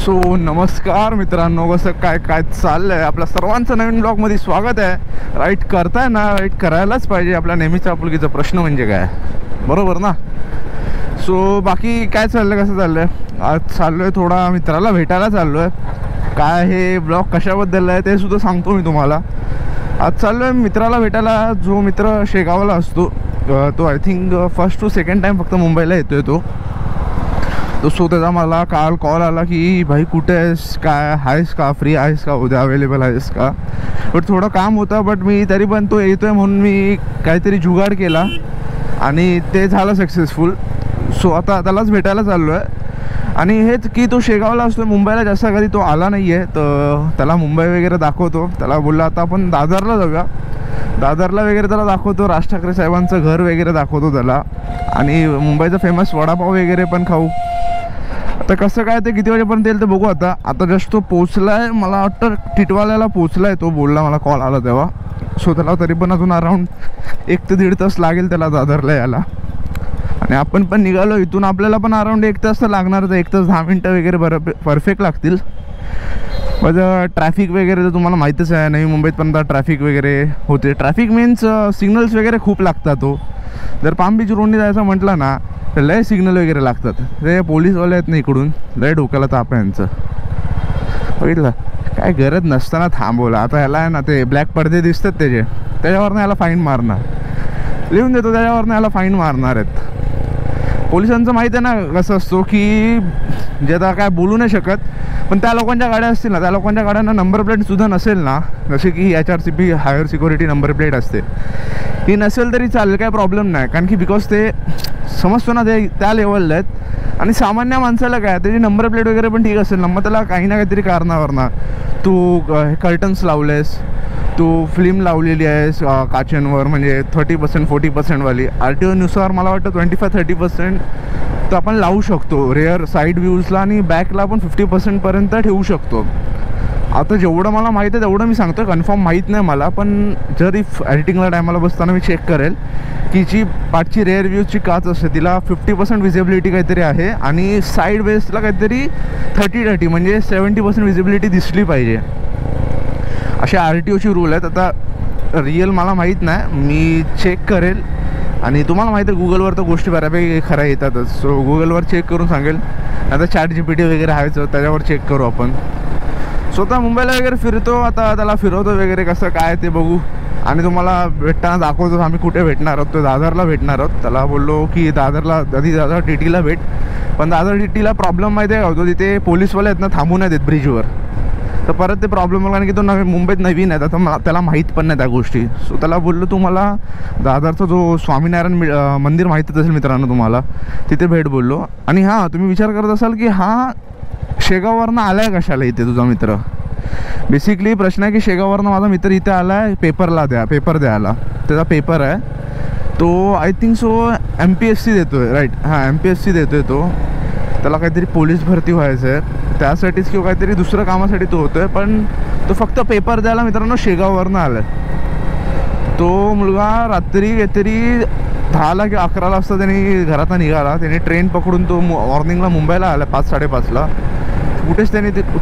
So नमस्कार मित्रांनो, कसं काय काय चाललंय? आपल्या सर्वांचं नवीन ब्लॉगमध्ये स्वागत आहे. राईट करताय ना? राईट करायलाच पाहिजे. आपला नेहमीचा आपुलकीचा प्रश्न म्हणजे काय, बरोबर ना? सो बाकी काय चाललंय, कसं चाललंय? आज चाललोय थोडा मित्राला भेटायला चाललोय. काय हे ब्लॉग कशाबद्दल आहे ते सुद्धा सांगतो मी तुम्हाला. आज चाललोय मित्राला भेटायला, जो मित्र शेगावला असतो. तो I think first to second time फक्त मुंबईला येतोय तो. सो त्याचा मला काल कॉल आला की भाई कुठे आहेस, काय आहेस का, फ्री आहेस का, उद्या अवेलेबल आहेस का. बट थोडं काम होतं, बट मी तरी पण तो येतोय म्हणून मी काहीतरी जुगाड केला आणि ते झालं सक्सेसफुल. सो आता त्यालाच भेटायला चाललो आहे. आणि हेच की तो शेगावला असतो, मुंबईला जास्त कधी तो आला नाही आहे. तर त्याला मुंबई वगैरे दाखवतो. त्याला बोलला आता आपण दादरला जाऊया, दादरला वगैरे त्याला दाखवतो. राज ठाकरे साहेबांचं घर वगैरे दाखवतो त्याला, आणि मुंबईचा फेमस वडापाव वगैरे पण खाऊ. आता कसं काय ते किती वाजेपर्यंत येईल ते बघू. आता जस्ट तो पोचलाय, मला वाटतं टिटवाल्याला पोचलाय तो, बोलला मला कॉल आला तेव्हा. सो त्याला तरी पण अजून अराऊंड 1 ते 1.5 तास लागेल त्याला दादरला यायला. आणि आपण पण निघालो इथून, आपल्याला पण अराऊंड 1 तास तर लागणारच. 1 तास 10 मिनटं वगैरे बरं परफेक्ट लागतील. माझं ट्रॅफिक वगैरे तर तुम्हाला माहीतच आहे, नवी मुंबईत पण ट्रॅफिक वगैरे होते. ट्रॅफिक मीन्स सिग्नल्स वगैरे खूप लागतात. तो जर पाम बीच रोडनी जायचं म्हटलं ना तर लय सिग्नल वगैरे लागतात. ते पोलीसवाले आहेत ना इकडून, लय डोक्याला ताप आहे यांचं. बघितलं काय गरज नसताना थांबवलं. आता ह्याला आहे ना ते ब्लॅक पडदे दिसतात त्याच्यावरनं याला फाईन मारणार, लिहून देतो त्याच्यावरनं याला फाईन मारणार आहेत. पोलिसांचं माहीत आहे ना कसं असतो की जे आता काय बोलू नाही शकत, पण त्या लोकांच्या गाड्या असतील ना, त्या लोकांच्या गाड्यांना नंबर प्लेटसुद्धा नसेल ना, जसे की HRCP higher security number plate असते, ही नसेल तरी चालेल, काय प्रॉब्लेम नाही. कारण की बिकॉज ते समजतो ना ते त्या लेवलला आहेत. आणि सामान्य माणसाला काय, त्याची नंबर प्लेट वगैरे पण ठीक असेल ना, मग त्याला काही ना काहीतरी कारणावर ना तू कर्टन्स लावलेस, तू फिल्म लावलेली आहेस काचेंवर, म्हणजे 30% 40% वाली. RTOनुसार मला वाटतं 25-30% तर आपण लावू शकतो रेअर साईड व्ह्यूजला, आणि बॅकला आपण 50% ठेवू शकतो. आता जेवढं मला माहीत आहे तेवढं मी सांगतो, कन्फर्म माहीत नाही मला. पण जर इफ एडिटिंगला टायमाला बसताना मी चेक करेल की जी पाठची रेअर व्ह्यूजची काच असते तिला 50% विजिबिलिटी काहीतरी आहे, आणि साईड वेस्टला काहीतरी 30-30 म्हणजे 70% विजिबिलिटी दिसली पाहिजे. अशा RTOची रूल आहेत. आता रिअल मला माहीत नाही, मी चेक करेल. आणि तुम्हाला माहिती आहे गुगलवर तर गोष्टी बऱ्यापैकी खऱ्या येतातच. सो गुगलवर चेक करून सांगेल. आता ChatGPT वगैरे आहेच, त्याच्यावर चेक करू आपण. स्वतः मुंबईला वगैरे फिरतो, आता त्याला फिरवतो वगैरे कसं काय ते बघू. आणि तुम्हाला भेटताना दाखवतो आम्ही कुठे भेटणार आहोत. तो दादरला भेटणार आहोत. त्याला बोललो की दादरला आधी दादर TTला भेट. पण दादर TTला प्रॉब्लेम माहिती आहे का होतो, तिथे पोलीसवाले आहेत ना, थांबू नाही देत ब्रिजवर. तर परत ते प्रॉब्लेम मला, कारण की तो मुंबईत नवीन आहे, तर मला त्याला माहीत पण नाही त्या गोष्टी. सो त्याला बोललो तुम्हाला दादरचा जो स्वामीनारायण मंदिर माहीतच असेल मित्रांनो तुम्हाला, तिथे भेट बोललो. आणि हां, तुम्ही विचार करत असाल की हा शेगाववरनं आला आहे कशाला इथे तुझा मित्र. बेसिकली प्रश्न आहे की शेगाववरनं माझा मित्र इथे आला आहे पेपर द्यायला. त्याचा पेपर आहे तो आय थिंक सो MPSC देतो आहे. राईट, हां MPSC देतो आहे तो. त्याला काहीतरी पोलीस भरती व्हायचं आहे, त्यासाठीच किंवा काहीतरी दुसरं कामासाठी तो होतो आहे. पण तो फक्त पेपर द्यायला मित्रांनो शेगाववरनं आला आहे. तो मुलगा रात्री काहीतरी 10ला किंवा 11ला वाजता त्यांनी घरातून निघाला. त्याने ट्रेन पकडून तो मॉर्निंगला मुंबईला आला 5-5:30ला.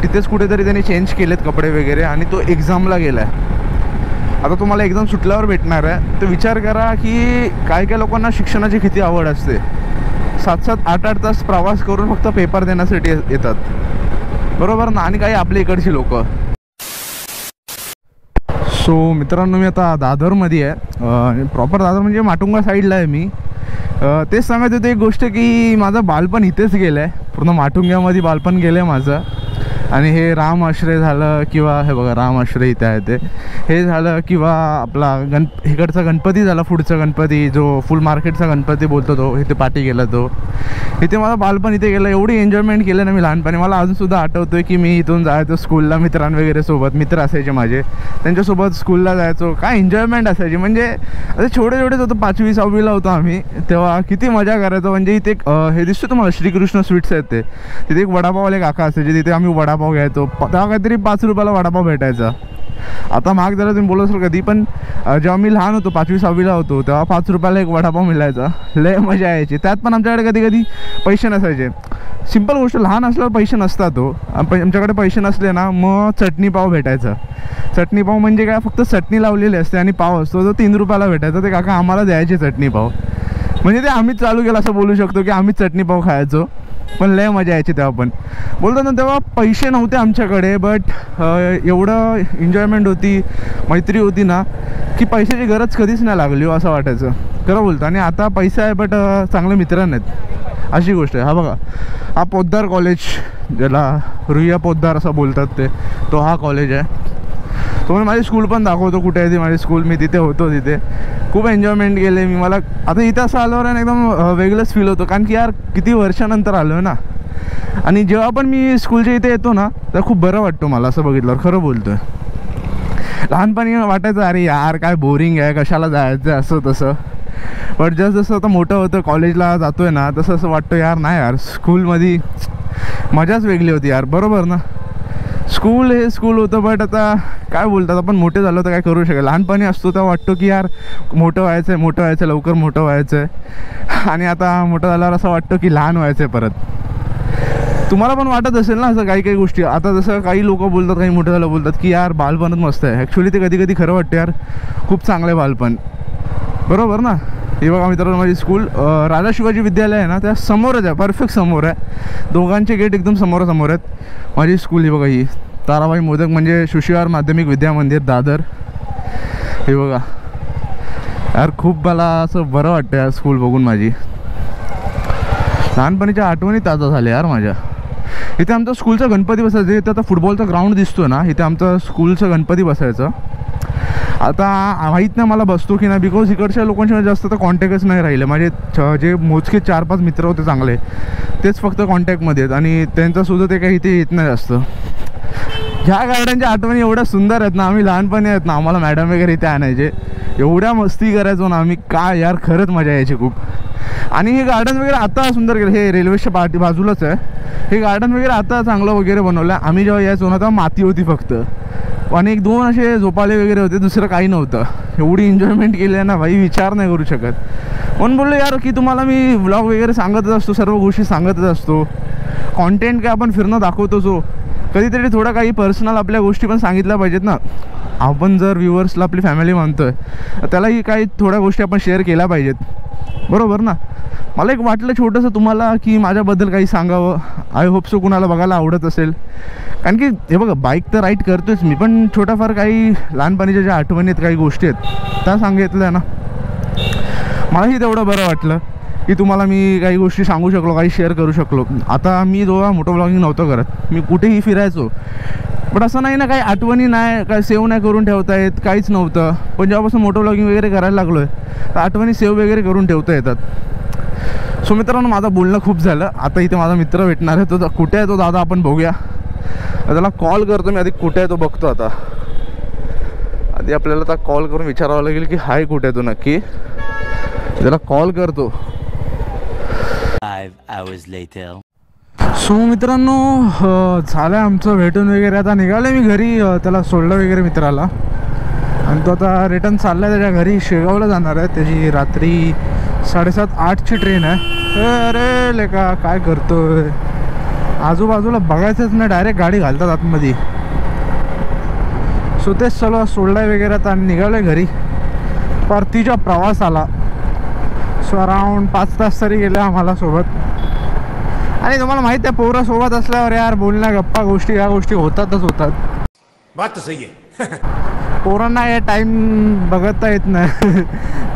तिथेच कुठेतरी त्यांनी चेंज केलेत कपडे वगैरे, आणि तो एक्झामला गेला आहे. आता तुम्हाला एक्झाम सुटल्यावर भेटणार आहे. तर विचार करा की काय काय लोकांना शिक्षणाची किती आवड असते. 7-7, 8-8 तास प्रवास करून फक्त पेपर देण्यासाठी येतात, बरोबर ना. आणि काही आपल्या इकडची लोक. सो मित्रांनो, मी आता दादरमध्ये आहे. प्रॉपर दादर म्हणजे माटुंगा साईडला आहे मी. तेच सांगत होते एक गोष्ट की माझं बालपण इथेच गेलं आहे, पूर्ण माटुंग्यामध्ये बालपण गेलं आहे माझं. आणि हे राम आश्रय झालं, किंवा हे बघा राम आश्रय इथे आहे ते, हे झालं, किंवा आपला इकडचा गणपती झाला, पुढचा गणपती जो फुल मार्केटचा गणपती बोलतो तो, इथे पाठी गेला तो. इथे माझं बालपण इथे गेलं. एवढी एन्जॉयमेंट केलं ना मी लहानपणी. मला अजूनसुद्धा आठवतोय की मी इथून जायचो स्कूलला मित्रांवगैरे सोबत. मित्र असायचे माझे, त्यांच्यासोबत स्कूलला जायचो. काय एन्जॉयमेंट असायची. म्हणजे आता छोटे होतो, 5वी 6वीला होतो आम्ही, तेव्हा किती मजा करायचो. म्हणजे इथे हे दिसतो तुम्हाला श्रीकृष्ण स्वीट्स आहेत ते, तिथे एक वडापाववाले काका असायचे, तिथे आम्ही वडापाव घ्यायचो. तेव्हा काहीतरी 5 रुपयाला वडापाव भेटायचा. आता महाग झालं तुम्ही बोलत असाल कधी, पण जेव्हा मी लहान होतो 5वी 6वीला होतो तेव्हा 5 रुपयाला एक वडापाव मिळायचा. लय मजा यायची. त्यात पण आमच्याकडे कधी कधी पैसे नसायचे. सिंपल गोष्ट, लहान असल्यावर पैसे नसतात तो. आमच्याकडे पैसे नसले ना मग चटणी पाव भेटायचा. चटणी पाव म्हणजे काय, फक्त चटणी लावलेली असते आणि पाव असतो, तो 3 रुपयाला भेटायचा. ते काका आम्हाला द्यायचे चटणी पाव. म्हणजे ते आम्हीच चालू केलं असं बोलू शकतो की आम्हीच चटणी पाव खायचो. पण लय मजा यायची तेव्हा. पण बोलतात ना तेव्हा पैसे नव्हते आमच्याकडे, बट एवढं एन्जॉयमेंट होती, मैत्री होती ना की पैशाची गरज कधीच नाही लागली असं वाटायचं. खरं बोलतो. आणि आता पैसा आहे बट चांगले मित्र नाहीत, अशी गोष्ट आहे. हा बघा, हा पोद्दार कॉलेज, ज्याला रुईया पोद्दार असं बोलतात ते, तो हा कॉलेज आहे. तो माझी स्कूल पण दाखवतो कुठे आहे ती माझी स्कूल. मी तिथे होतो, तिथे खूप एन्जॉयमेंट केले मी. मला आता इथं असं आल्यावर आहे एकदम वेगळंच फील होतं, कारण की यार किती वर्षानंतर आलो आहे ना. आणि जेव्हा पण मी स्कूलच्या इथे येतो ना तर खूप बरं वाटतो मला असं बघितल्यावर. खरं बोलतो आहे. लहानपणी वाटायचं अरे यार काय बोरिंग आहे, कशाला जायचं असं तसं. बट जसं आता मोठं होतं, कॉलेजला जातो आहे ना, तसं असं वाटतं यार नाही यार, स्कूलमध्ये मजाच वेगळी होती यार. बरोबर ना. स्कूल हे स्कूल होतं, बट आता काय बोलतात, आपण मोठे झालो तर काय करू शकेल. लहानपणी असतो तेव्हा वाटतो की यार मोठं व्हायचं आहे, मोठं व्हायचं, लवकर मोठं व्हायचं आहे. आणि आता मोठं झाल्यावर असं वाटतं की लहान व्हायचं आहे परत. तुम्हाला पण वाटत असेल ना असं काही काही गोष्टी. आता जसं काही लोक बोलतात, काही मोठं झालं बोलतात की यार बालपणच मस्त आहे. ॲक्च्युली ते कधी कधी खरं वाटतं यार, खूप चांगलं आहे बालपण. बरोबर ना. हे बघा मित्रांनो, माझी स्कूल राजा शिवाजी विद्यालय आहे ना, त्या समोरच आहे, परफेक्ट समोर आहे. दोघांचे गेट एकदम समोरासमोर आहेत. माझी स्कूल ही बघा, ही ताराबाई मोदक म्हणजे शुशिवार माध्यमिक विद्या मंदिर दादर. हे बघा यार, खूप मला असं बरं वाटतं यार स्कूल बघून. माझी लहानपणीच्या आठवणी ताजा झाल्या यार माझ्या. इथे आमचं स्कूलचं गणपती बसायचं. इथे आता फुटबॉलचा ग्राउंड दिसतो ना, इथे आमचं स्कूलचं गणपती बसायचं. आता माहीत नाही मला बसतो की नाही, बिकॉज इकडच्या लोकांशी जास्त तर कॉन्टॅक्टच नाही राहिले. माझे जे मोजके 4-5 मित्र होते चांगले, तेच फक्त कॉन्टॅक्टमध्ये आहेत. आणि त्यांचासुद्धा ते काही इथे येत नाही जास्त. ह्या गार्डनच्या आठवणी एवढ्या सुंदर आहेत ना. आम्ही लहानपणी आहेत ना, आम्हाला मॅडम वगैरे इथे आणायचे, एवढ्या मस्ती करायचो ना आम्ही, काय यार खरंच मजा यायची खूप. आणि हे गार्डन वगैरे आता सुंदर केलं. हे रेल्वेच्या बाजूलाच आहे हे गार्डन वगैरे, आता चांगलं वगैरे बनवलं. आम्ही जेव्हा यायचो ना तेव्हा माती होती फक्त, आणि 1-2 असे झोपाळे वगैरे होते, दुसरं काही नव्हतं. एवढी एन्जॉयमेंट केली आहे ना भाई, विचार नाही करू शकत. म्हणून बोललो यार की तुम्हाला मी व्लॉग वगैरे सांगतच असतो, सर्व गोष्टी सांगतच असतो. कॉन्टेंट काय आपण फिरणं दाखवतो, जो कधीतरी थोडं काही पर्सनल आपल्या गोष्टी पण सांगितल्या पाहिजेत ना. आपण जर व्ह्युअर्सला आपली फॅमिली मानतोय, त्यालाही काही थोड्या गोष्टी आपण शेअर केल्या पाहिजेत. बरोबर ना. मला एक वाटलं छोटंसं तुम्हाला की माझ्याबद्दल काही सांगावं. आय होप सो कुणाला बघायला आवडत असेल. कारण की हे बघा, बाईक तर राईड करतोच मी, पण छोटाफार काही लहानपणीच्या ज्या आठवणी आहेत, काही गोष्टी आहेत त्या सांगितल्या ना, मलाही तेवढं बरं वाटलं की तुम्हाला मी काही गोष्टी सांगू शकलो, काही शेअर करू शकलो. आता मी जेव्हा मोटो ब्लॉगिंग नव्हतं करत, मी कुठेही फिरायचो, पण असं नाही ना काही आठवणी नाही, काय सेव्ह नाही करून ठेवता येत, काहीच नव्हतं. पण जेव्हापासून मोटो ब्लॉगिंग वगैरे करायला लागलो आहे तर आठवणी सेव्ह वगैरे करून ठेवता येतात. सो मित्रांनो, माझं बोलणं खूप झालं. आता इथे माझा मित्र भेटणार आहे. तो कुठे आहे तो दादा आपण बघूया. त्याला कॉल करतो मी आधी, कुठे आहे तो बघतो. आता आधी आपल्याला आता कॉल करून विचारावं लागेल की हाय कुठे आहे तो नक्की. त्याला कॉल करतो. 5 hours later. सो मित्रांनो, झालं आमचं भेटून वगैरे. आता निघालो मी घरी, त्याला सोडलं वगैरे मित्राला, आणि तो आता रिटर्न चालला आहे त्याच्या घरी. शेगावला जाणार आहे. त्याची रात्री 7:30-8ची ट्रेन आहे. अरे लेका काय करतोय, आजूबाजूला बघायचंच नाही, डायरेक्ट गाडी घालतात आतमध्ये. सो तेच चलो, सोडलाय वगैरे आता आणि निघालो आहे घरी. परतीच्या प्रवासाला. सो अराऊंड 5 तास तरी गेले आम्हाला सोबत. आणि तुम्हाला माहिती आहे, पोरं सोबत असल्यावर यार बोलण्या गप्पा गोष्टी या गोष्टी होतातच होतात. बात तर सही आहे. पोरांना हे टाईम बघता येत नाही.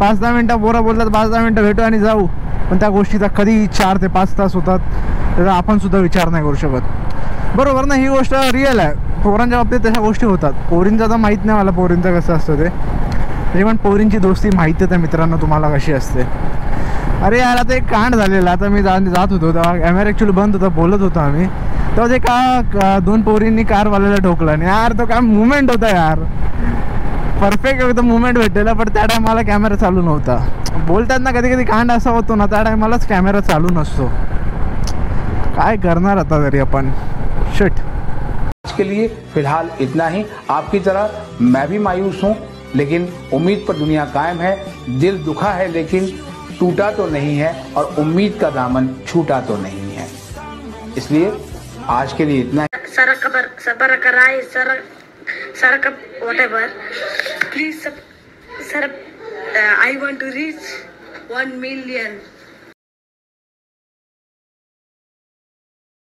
5-10 मिनटं पोरं बोलतात, 5-10 मिनटं भेटू आणि जाऊ, पण त्या गोष्टीचा कधी 4 ते 5 तास होतात. त्याचा आपण सुद्धा विचार नाही करू शकत. बरोबर ना. ही गोष्ट रिअल आहे. पोरांच्या बाबतीत तशा गोष्टी होतात. पोरींचं तर माहीत नाही मला, पोरींचं कसं असतं ते. तरी पण पोरींची दोस्ती माहिती आहे मित्रांनो तुम्हाला कशी असते. अरे यार, आता एक कांड झालेला. आता मी जात होतो तेव्हा कॅमेरा ॲक्च्युली बंद होता, बोलत होतो आम्ही. तेव्हा ते 2 पोरींनी कारवाल्याला ठोकलं. आणि यार तो काय मुवमेंट होता यार, परफेक्ट एकदम मुवमेंट भेटलेला. पण त्या टायमाला कॅमेरा चालू नव्हता. बोलतात ना कधी कधी कांड असा होतो ना, त्या टायमालाच कॅमेरा चालू नसतो. काय करणार आता तरी आपण. शिट. के लिए फिलहाल इतना ही। आपकी तरह मैं भी मायूस हूँ, लेकिन उम्मीद पर दुनिया कायम है। दिल दुखा है लेकिन टूटा तो नहीं है, और उम्मीद का दामन छूटा तो नहीं है। इसलिए आज के लिए इतना ही। सबर कराए सर का whatever, please sir, I want to reach 1 million